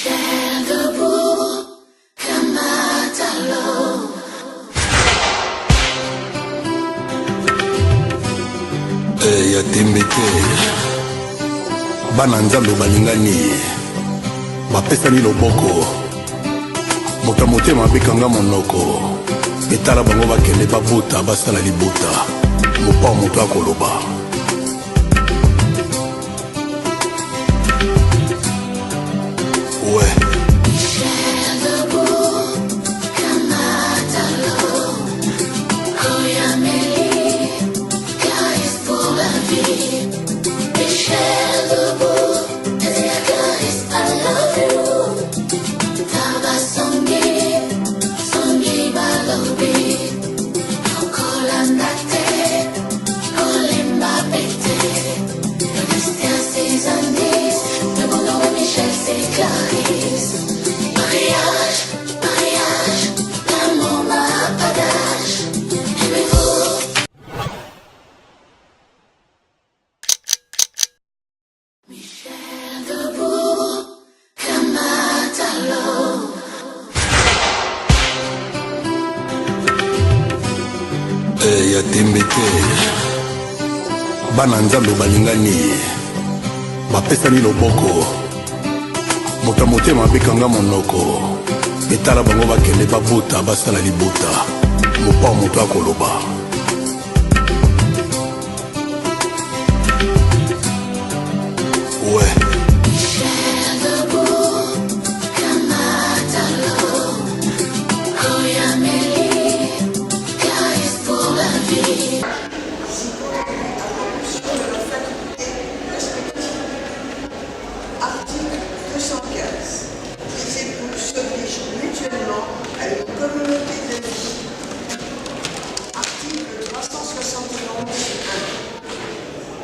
Michel debout, Kamatalo. Ya tembete bana nzambe balingani bapesani loboko moto motema abekanga monoko etala bango bakende babuta basala libuta mopao moto akoloba ouais. Ya tembete bana nzambe balingani bapesani loboko moto motema abekanga monoko etala bango bakende babuta basala libuta mopao moto akoloba ouais. Article 215. Les époux s'obligent mutuellement à une communauté de vie. Article 371.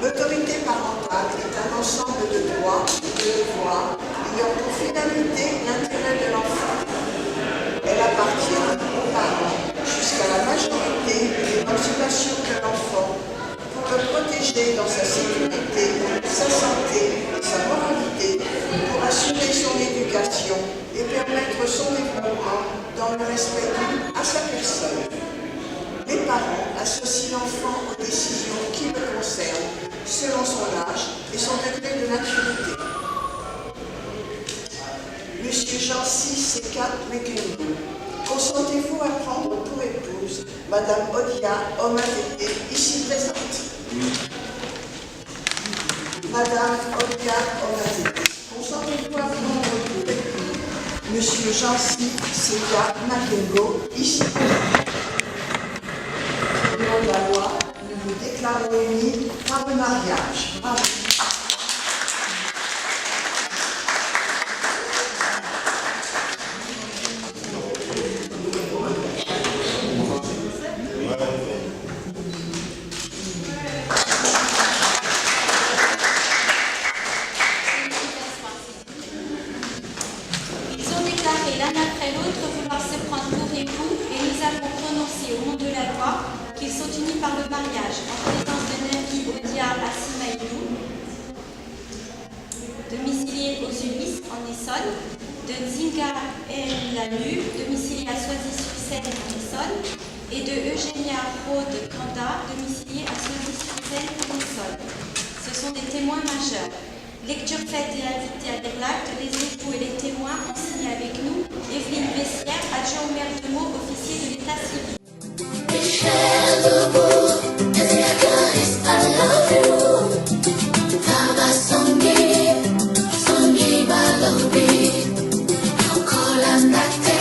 1. L'autorité parentale est un ensemble de droits et de devoirs ayant pour finalité l'intérêt de l'enfant. Elle appartient aux parents jusqu'à la majorité et l'émancipation de l'enfant pour le protéger dans sa sécurité, sa santé et sa moralité, pour assurer son éducation et permettre son développement dans le respect dû à sa personne. Les parents associent l'enfant aux décisions qui le concernent selon son âge et son degré de maturité. Monsieur Jean-6 C4 Mekengo, consentez-vous à prendre pour épouse Madame Odia Omatete, ici présente? Madame Odia Omatete, consentez-vous à prendre pour épouse Monsieur Jean-6 C4 Mekengo, ici présent? Au nom de la loi, nous vous déclarons unis par le mariage. Bravo. L'un après l'autre vouloir se prendre pour époux et nous avons prononcé au nom de la loi qu'ils sont unis par le mariage en présence de Naki Odia Asimaïlou, domicilié aux Ulis en Essonne, de Nzinga El Lanu, domicilié à Soisy-sur-Seine en Essonne, et de Eugénia Rode Kanda, domicilié à Soisy-sur-Seine en Essonne. Ce sont des témoins majeurs. Lecture faite et invitée à des l'acte, les époux et les témoins ont signé avec nous Evelyne Bessière, adjoint au maire de Meaux, officier de l'état civil. Michel debout, Kaziakaris, I love you. Taba Songi Balobi, Kokolandate,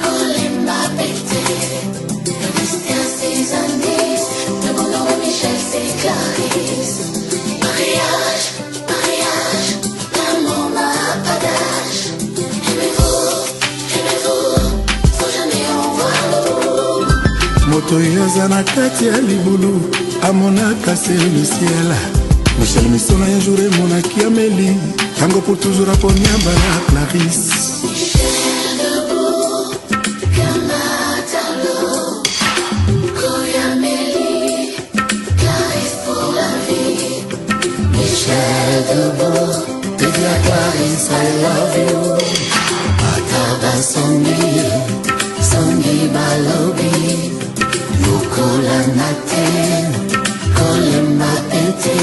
Kolemba Pete, le destin c'est Andis, le bonheur de Michel c'est Clarisse. Mariage. moto oyo aza na kati ya libulu amonaka se le ciel. Michel Misona un jour emonaki Amélie tango pour toujours aponiamba na Clarisse. Michel debout, Kamatalo, Koyamélie, Clarisse pour la vie. Michel debout, Clarice I love you. Akaba songi balobi. Lokola nate, kolemba pete.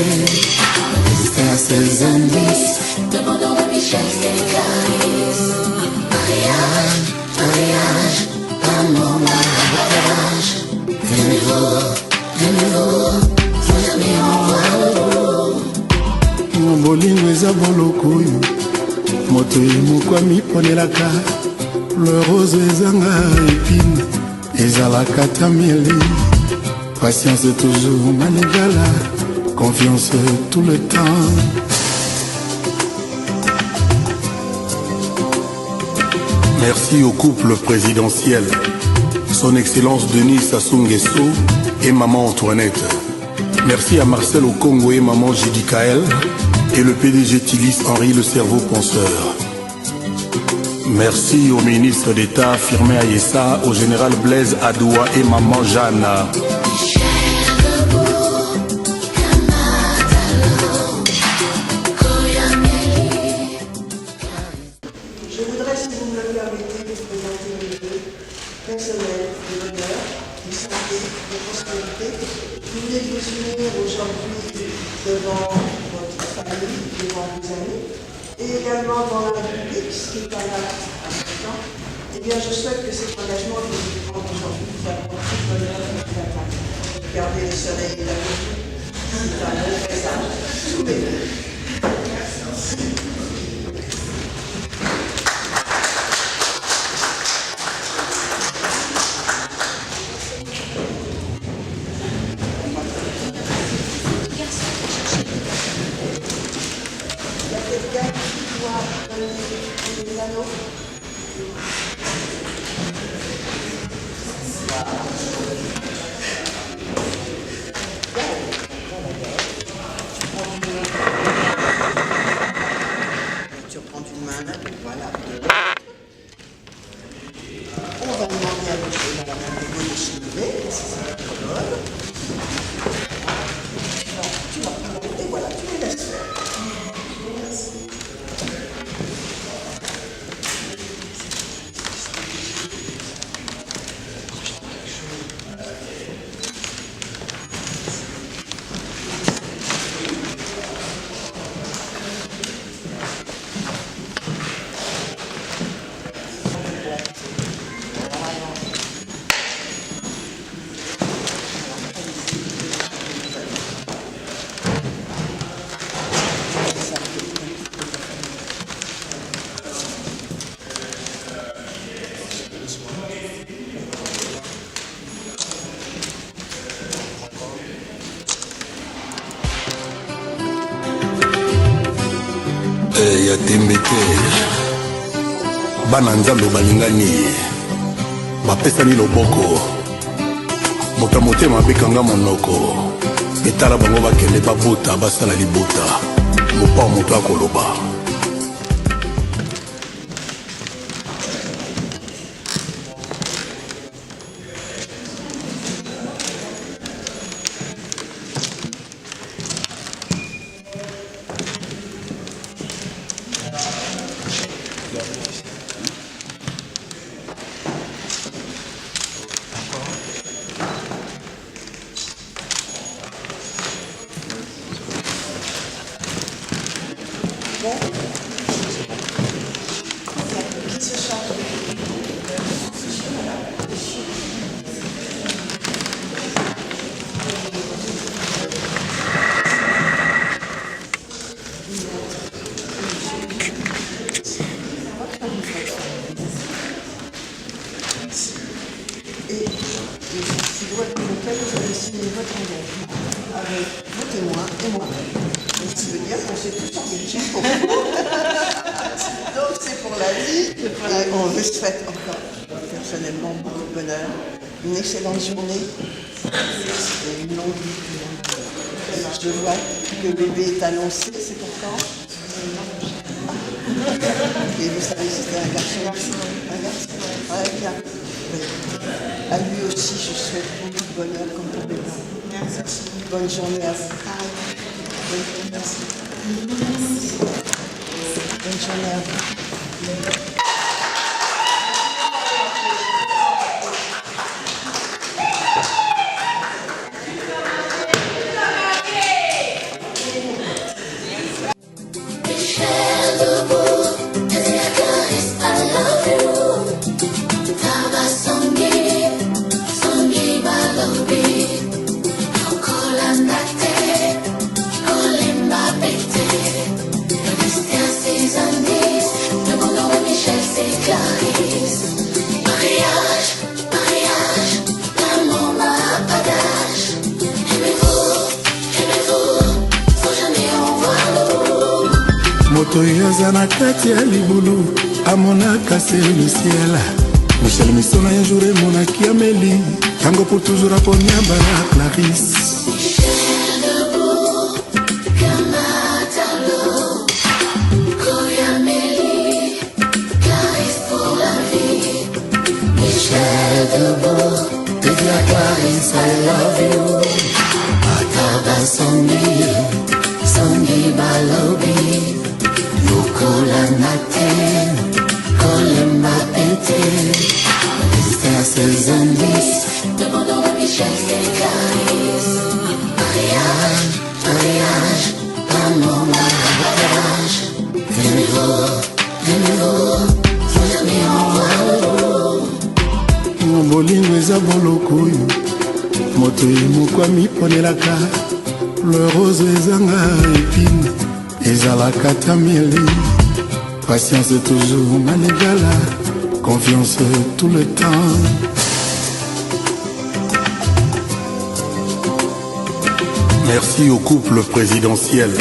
Ces indices, demandons à Michel ses caresses. Mariage, amour, mariage. De nouveau, jamais en voit. Bolingo eza boloko oyo moto emokwami ponelaka le rose ezanga épine ezalaka ta mieli. Patience toujours manigala, confiance tout le temps. Merci au couple présidentiel, son excellence Denis Sassou Nguesso et maman Antoinette. Merci à Marcel Okongo et maman Jidikael et le PDG Tilis Henri le cerveau penseur. Merci au ministre d'État Firmin Ayessa, au général Blaise Adoua et maman Jeanne. Je voudrais, si vous me le permettez, vous présenter mes vœux personnels de bonheur, de santé, de prospérité. Vous venez de vous unir aujourd'hui devant votre famille, devant vos amis, et également dans la République, ce qui est un acte important. Eh bien, je souhaite que cet engagement que vous prenez aujourd'hui vous apporte tout bonheur et tout atteinte. Regardez le soleil et la vie. C'est un bon message. Tous mes vœux. Tu reprends une main, voilà. On va demander à monsieur et madame de vous déchirer, si c'est la commode. Non, tu vas prendre et voilà, tu les laisses faire. ya tembe te bana nzambe balingani bapesani loboko moto motema abekanga monoko etala bango bakende babuta basala libota mopao moto akoloba. Donc c'est pour la vie, et on vous souhaite encore personnellement beaucoup de bonheur, une excellente journée et une longue vie. Je vois que le bébé est annoncé, c'est pour quand? Et vous savez si c'était un garçon? Un garçon? Ouais, bien. À lui aussi, je souhaite beaucoup de bonheur comme pour bébé. Merci. Bonne journée à vous. Bonne journée. Merci. Moto yaza na kati ya libulu amonaka se le ciel. Michel Misona un jour monaki Amélie tango pour toujours à Ponyamba la Clarisse. Michel debout comme un tableau. Koya Amélie, Clarisse pour la vie. Michel debout, te dis à Clarisse I love you. Ataba Songi Balobi. Yokola nate, kolemba pete. Rester à ses indices, demandons à Michel ses Clarisse. Mariage, mariage, amour, mariage. De nouveau, sans jamais en voir. Bolingo eza boloko oyo moto emokwami ponelaka le rose ezanga épine ezalaka ta mieli. Patience toujours manegala, confiance tout le temps. Merci au couple présidentiel,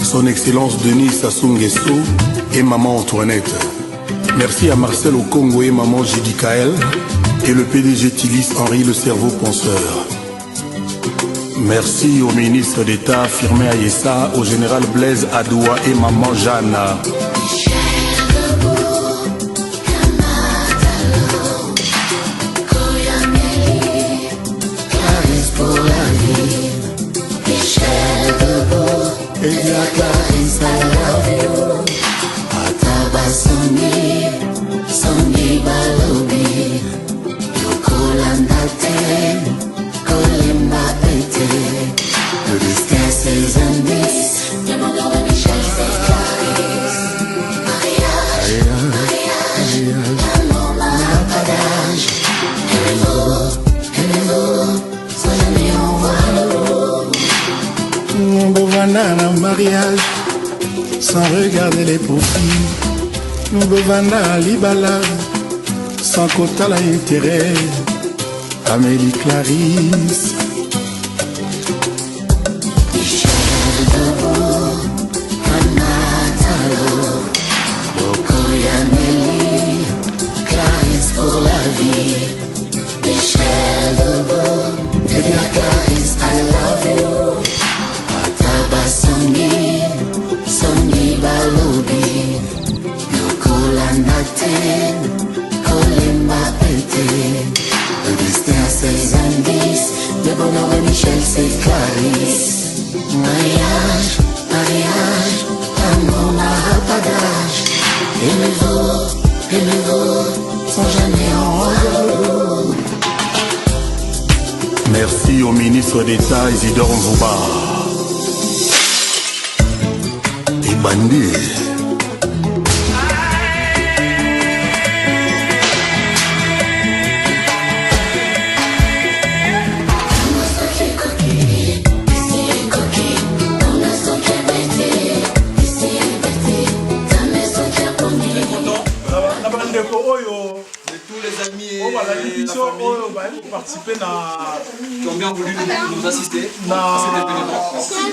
son excellence Denis Sassou Nguesso et maman Antoinette. Merci à Marcel Okongo et maman Jidikael et le PDG Tilis Henri le cerveau penseur. Merci au ministre d'État Firmin Ayessa, au général Blaise Adoua et maman Jeanne. Clarisse, I love you. Ataba Songi Balobi. Yokola nate, kolemba pete. Le destin ses indices, demandons de Michel ses Clarisse. Mariage, amour, mariage. Aimez-vous, sans jamais en voir l'eau. Bovana na mariage sans regarder les profils. Nous bovana libala sans quota l'intérêt. Amélie Clarisse. Michel debout, Anatalo. Bokoya Amélie, Clarisse pour la vie. Michel debout, et bien Clarisse, I love you. Songi Balobi. Yokola nate, kolemba pete. Le destin a ses indices, le bonheur de Michel c'est Clarisse. Mariage, amour, mariage. Aimez-vous, sans jamais en voir. Merci au ministre d'État Isidore Mvouba. Bandi. Participer qui ont bien voulu nous assister à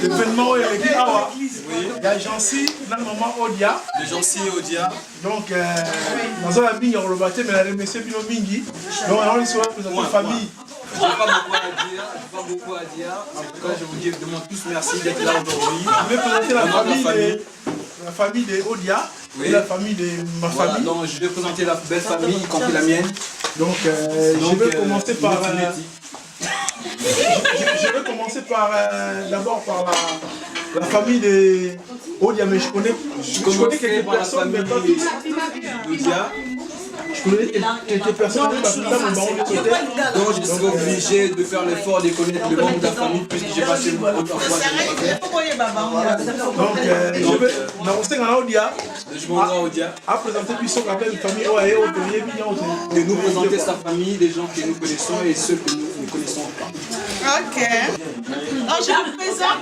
cet événement. L'événement est il y a Jancy, la maman Odia. De Jancy et Odia. Donc, nous avons mis en rebatté, mais la remercié Bino Mingi. Donc, on est sur la famille. Je n'ai pas beaucoup à dire. En tout cas, je vous demande tous merci d'être là aujourd'hui. Je vais présenter la famille de Odia. Oui. Et la famille de ma famille. Donc, je vais présenter la belle famille, y compris la mienne. Donc, je vais commencer par... d'abord par la famille de Odia, mais je connais quelques personnes, mais pas tous. Je connais quelques personnes, mais pas toutes, donc je serai obligé de faire l'effort de connaître le membre de la famille puisque j'ai passé le temps parfois. Donc, je vais présenter puisque on appelle une famille de nous présenter sa famille, des gens que nous connaissons et ceux que nous ne connaissons pas. Ok. Donc je vous présente.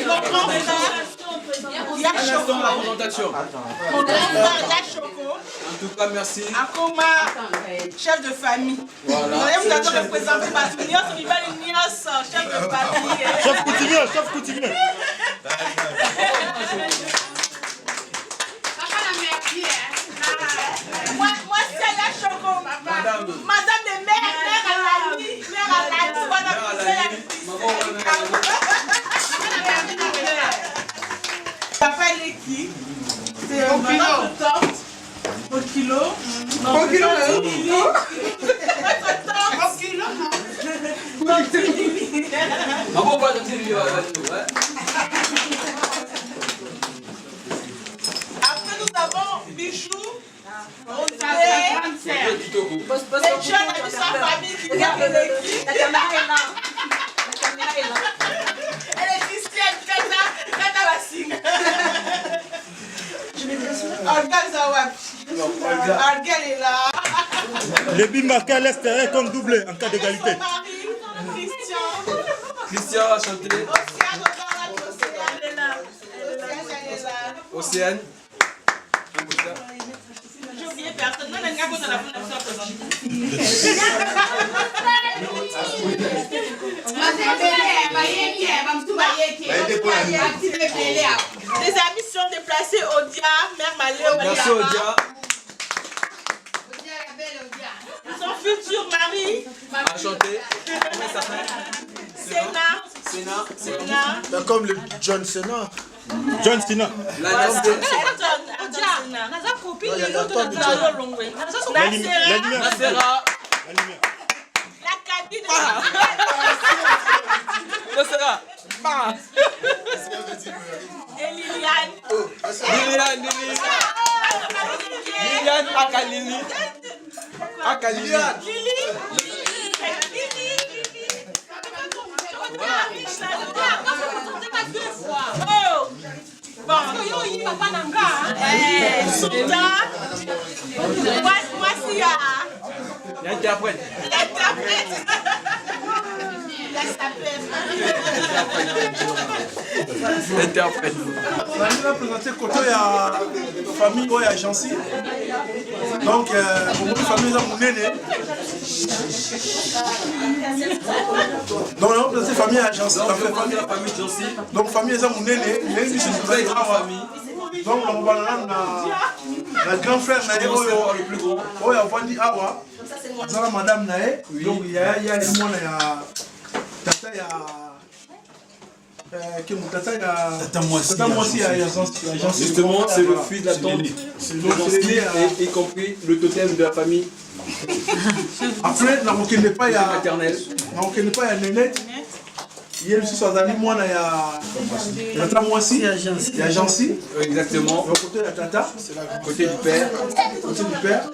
Mon grand frère. Yachoko. La présentation. Mon grand frère Yachoko. En tout cas, merci. Akoma, chef de famille. Voilà. Vous avez représenté par tout Nios, chef de famille. Chef coutumier. Moi c'est Yachoko. Madame de mère Alani. Mère Alani. Papa Leki. C'est un tante. Au kilo. Au kilo. Après nous avons Bichou. Les jeunes de sa famille qui viennent de l'équipe. La caméra est là. Elle est Christiane, Kata Bassing. Olga Zawapi. Olga est là. Le bim marqué à l'extérieur comme doublé en cas d'égalité. Christian a chanté. Océane. J'ai oublié personne. Non, il y a un gars la les amis sont déplacés Odia, Mère Malé. Merci Odia. Son futur mari. A chanté. Comment ça s'appelle? Sénat. Comme le John Cena. John Cena. Nasera. La cabine. Nasera. Et Liliane. Liliane Akalili. L'interprète. L'interprète. On va présenter côté la famille ou agency. Donc, pour une famille dans mon aîné. Donc, on va présenter famille agency. La famille Jancy. Donc, famille dans mon aîné. C'est une très grande famille. Donc, on va la grand frère Naé. Le plus grand. Oh, il y a Vandi Awa. Ça, madame Naé. Donc, il y a les mois, il y a Tata, il y a. Justement, c'est le fils de la tante, y compris le totem de la famille. Après, on ne connaît pas maternelle. On ne connaît pas Nénette. Il y a aussi Sazali, moi, il y a Tata Moissi, il y a Jancy. Exactement. Le côté de la Tata, côté du père. Côté du père.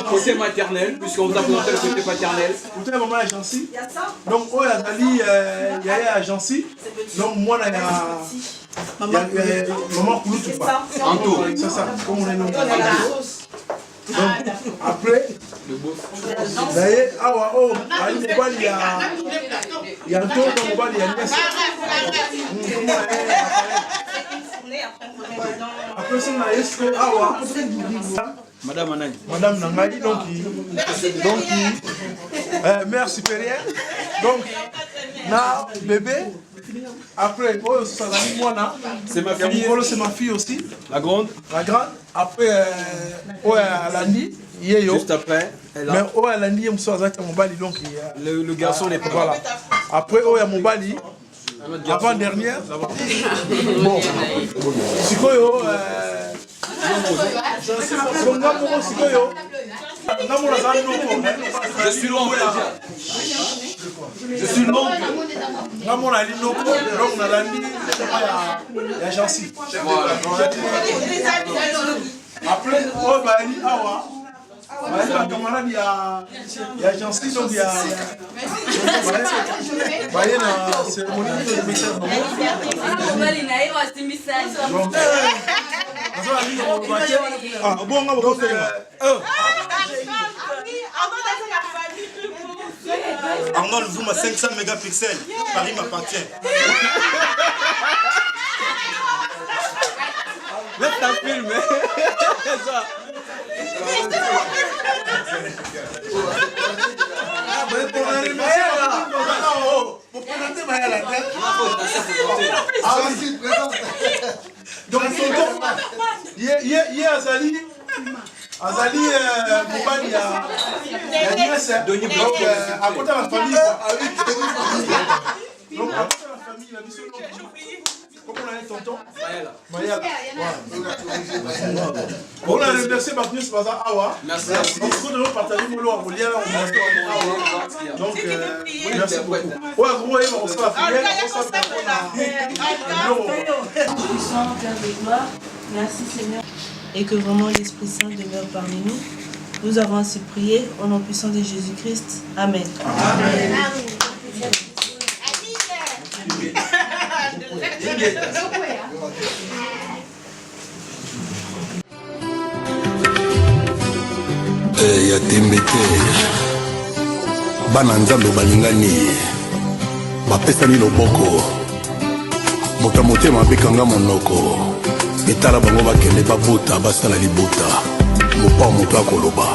Côté maternel, puisqu'on vous a présenté le côté paternel. Côté maman est Jancy. Donc, il y a Dali, il y a Jancy. Donc, moi, il y a maman Kouloutou. En tout. C'est ça, comme on est nommé. Donc, après, d'ailleurs, il y a un tour dans le bal, il y a Niès. Après ça, Madame Anani. Madame Nangadi, donc mère supérieure. Donc, na bébé. Après, c'est ma fille. C'est ma fille aussi. La grande. La grande. Après, Alandi. Juste après, elle a... Mais Alandi, le garçon n'est pas là. Après, Mobali. Avant dernière. Bon. Sikoyo. Je suis l'oncle. Je suis l'oncle. Après, oh, bah, il y a un camarade, il y a Jancy, donc il y a une cérémonie de message. Arnold Zoom à 500 mégapixels. Paris m'appartient. Laisse ta film. Donc, hier, Azali, Moubani, il y a Niès, donc à côté de la famille. Donc, à côté de la famille, il a mis ce nom. Comment on a dit tonton Mayala. On a remercié Baknius Baza Awa. Merci. On a partagé mon lot à Moulia. Donc, merci beaucoup. Ouais, vous voyez, on se va finir. Merci Seigneur. Et que vraiment l'Esprit Saint demeure parmi nous. Nous avons ainsi prié au nom puissant de Jésus-Christ. Amen. Amen. ya tembe te bana nzambe balingani bapesani loboko moto motema abekanga monoko etala bango bakende babuta basala libuta mopao moto akoloba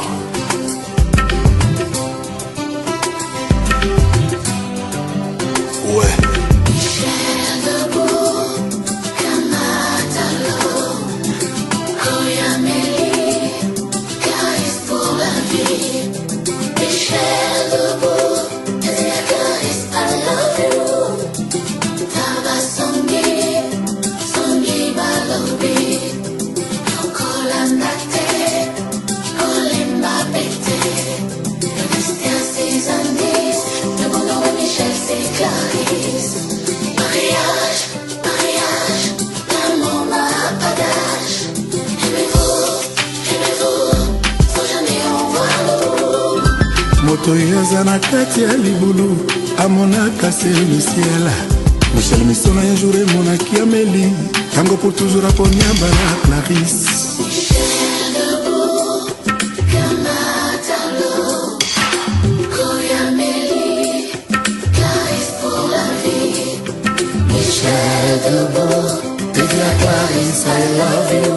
ouais. moto yaza na kati ya libulu amonaka se le ciel Michel Misona un jour emonaki Amélie tango pour toujours aponiamba na Clarisse Michel debout, dis à Clarisse I love you.